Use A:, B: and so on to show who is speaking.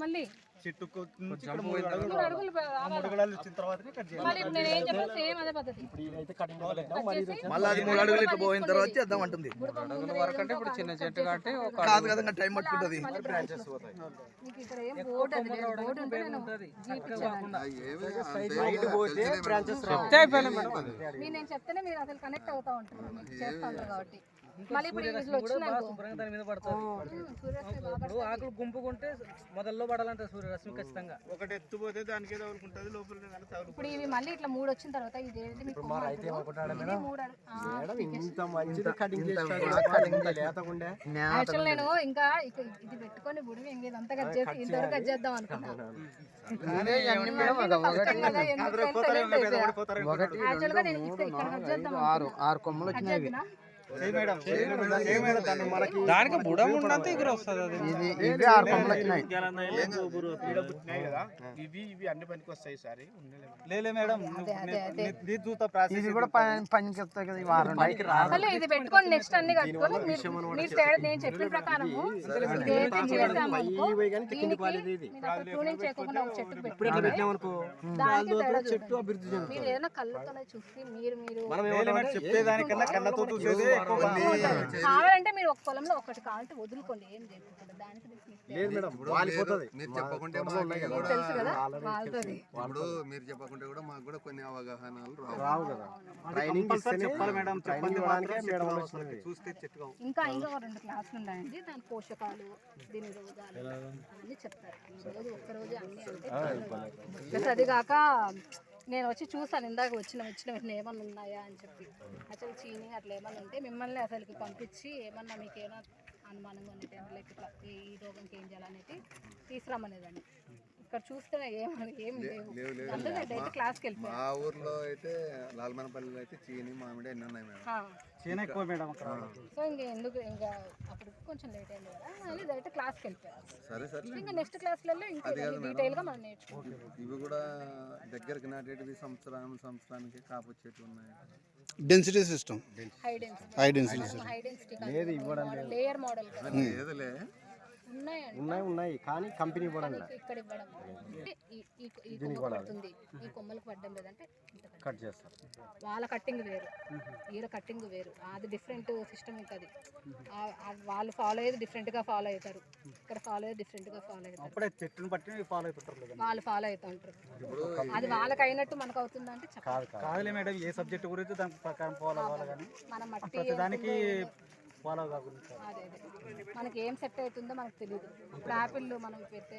A: మళ్ళీ
B: చెట్టుకు నుంచి ఇక్కడ 3 అడుగులు వచ్చిన తర్వాతనే కట్ చేయాలి.
A: మళ్ళీ నేను ఏం చెప్పాను సేమ్ అదే పద్ధతి.
C: ఇప్పుడు ఇదైతే కటింగ్ చేద్దాం,
D: మళ్ళీ అది 3 అడుగులు ఇట్లా పోయిన తర్వాత చేద్దాం అంటుంది.
E: 3 అడుగుల వరకు అంటే ఇప్పుడు చిన్న చెట్టు కాబట్టి ఒక
D: కాదు కదా, ఇంకా టైం పట్టుకుంటది.
C: బ్రాంచెస్ పోతాయి.
A: మీకు ఇక్కడ ఏం బోర్డు అది లేదు. బోర్డు ఉంటే నేను
C: సైడ్ పోతే బ్రాంచెస్ రావు.
A: నేను చెప్తేనే మీరు అసలు కనెక్ట్ అవుతా ఉంటారు, మీకు చేస్తా ఉంటారు కాబట్టి. మళ్ళీ ఇప్పుడు
F: దాని మీద పడుతుంది. ఇప్పుడు ఆకులు గుంపుకుంటే మొదల్లో పడాలంటే సూర్యరశ్మి ఖచ్చితంగా.
B: ఒకటి ఎత్తుపోతే దానికి ఏదో ఉంటుంది లోపల.
A: ఇప్పుడు ఇవి మళ్ళీ ఇట్లా 3 వచ్చిన తర్వాత ఇది ఏంటి మీకు
C: మా రైతు ఏమనుకుంటాడు
A: ఇది 3
C: ఇంత మంచిది కటింగ్ చేస్తాడు, లేతకుండే.
A: యాక్చువల్ నేను ఇంకా ఇది పెట్టుకొని బుడివి ఇదంతా కట్ చేసి ఇంతవరకు కట్ చేద్దాం అనుకున్నాను. యాక్చువల్ గా నేను ఇక్కడ కట్ చేద్దాం
E: 6 కొమ్మలు వచ్చినాయి.
F: దానికి బుడం ఉన్నంత ఎగురు వస్తుంది. అది
E: ఇది 6 కొమ్మలు వచ్చినాయి.
B: ఇవి అన్ని పనికి వస్తాయి సార్. లేలే మేడం,
E: ఇది కూడా పనికి వస్తాయి కదా. ఈ వారం
A: అసలు ఇది పెట్టుకొని నెక్స్ట్ అన్ని కట్టుకొని మీరు నేను చెప్పిన ప్రకారం
C: చెట్టు అభివృద్ధి
A: మీరు ఏదైనా కళ్ళతోనే చూసి మీరు
B: చెప్పేదానికన్నా కళ్ళతో చూసేది
A: కావాలంటే మీరు ఒక పొలంలో ఒకటి కావాలంటే వదులుకోండి, ఏం చేయకుండా. దానికి
C: లేదు మేడం, వాలిపోతుంది.
G: మీరు చెప్పకుంటే
A: తెలుసు కదా వాళ్ళతోది.
G: ఇప్పుడు మీరు చెప్పకుంటే కూడా మాకు కూడా కొన్ని అవగాహనలు
C: రావు కదా. ట్రైనింగ్
B: చెప్పాలి మేడం.
C: చూస్తే చెట్టు
A: ఇంకా 2 క్లాసులు ఉన్నాయండి. దాని పోషకాలు, దీని రోగాలు అన్ని చెప్తారు. రోజు ఒక్కరోజు అన్ని అంటే అది కాక నేను వచ్చి చూసాను ఇందాక వచ్చిన వెంటనే ఏమన్నా ఉన్నాయా అని చెప్పి. అసలు చీని అట్లా ఏమన్నా ఉంటే మిమ్మల్ని అసలుకి పంపించి ఏమన్నా మీకు ఏమైనా అనుమానంగా ఉంటే లైక్ ఇట్లా ఈ రోగంకి ఏం చేయాలనేది తీసుకురమ్మనేదండి. ఇక్కడ చూస్తే ఏమి లేవు. అంటే డైరెక్ట్ క్లాస్కి వెళ్ళిపోయాను.
G: మా ఊర్లో అయితే లాల్మనపల్లిలో అయితే చీని మామిడి ఎన్ని ఉన్నాయి మేడం.
B: చీని ఎక్కువ మేడం.
A: సో ఎందుకు ఇంకా అప్పుడు కొంచెం లేట్ అయింది కదా, మళ్ళీ డైరెక్ట్ క్లాస్కి వెళ్ళిపోయారు.
G: సరే సరే,
A: ఇంకా నెక్స్ట్ క్లాస్లలో ఇంకా డీటెయిల్గా మనం నేర్చుకుంటాం.
G: ఇవి కూడా దగ్గరికి నాటేటివి సంవత్సరానికి కాపు వచ్చేటివి ఉన్నాయి.
D: Density system,
A: high density layer model
G: ఏదలే
C: ఉన్నాయి కానీ కంపెనీ ఇవ్వడం
A: ఇక్కడ ఇవ్వడం ఈ కొమ్మ పడుతుంది, ఈ కొమ్మలకు పడ్డం లేదంటే
C: కట్ చేస్తారు.
A: వాళ్ళ కట్టింగ్ వేరు, ఈడ కట్టింగ్ వేరు. అది డిఫరెంట్ సిస్టమ్ ఉంటుంది. వాళ్ళు ఫాలో అయ్యేది డిఫరెంట్గా ఫాలో అవుతారు, ఇక్కడ ఫాలో అయ్యేది డిఫరెంట్గా ఫాలో అవుతారు.
B: అప్పుడే చెట్టును బట్టి ఫాలో అయిపోతారు.
A: వాళ్ళు ఫాలో అవుతూ ఉంటారు. అది వాళ్ళకి అయినట్టు మనకు అవుతుందంటే
B: కాదులే మేడం. ఏ సబ్జెక్ట్ గురించి దాని ప్రకారం ఫాలో అవ్వాలి కానీ
A: మనం మట్టి
B: దానికి ఫాలో కాకుండా
A: అదే మనకి ఏం సెట్ అవుతుందో మనకు తెలియదు. ఇప్పుడు యాపిల్ మనం పెట్టే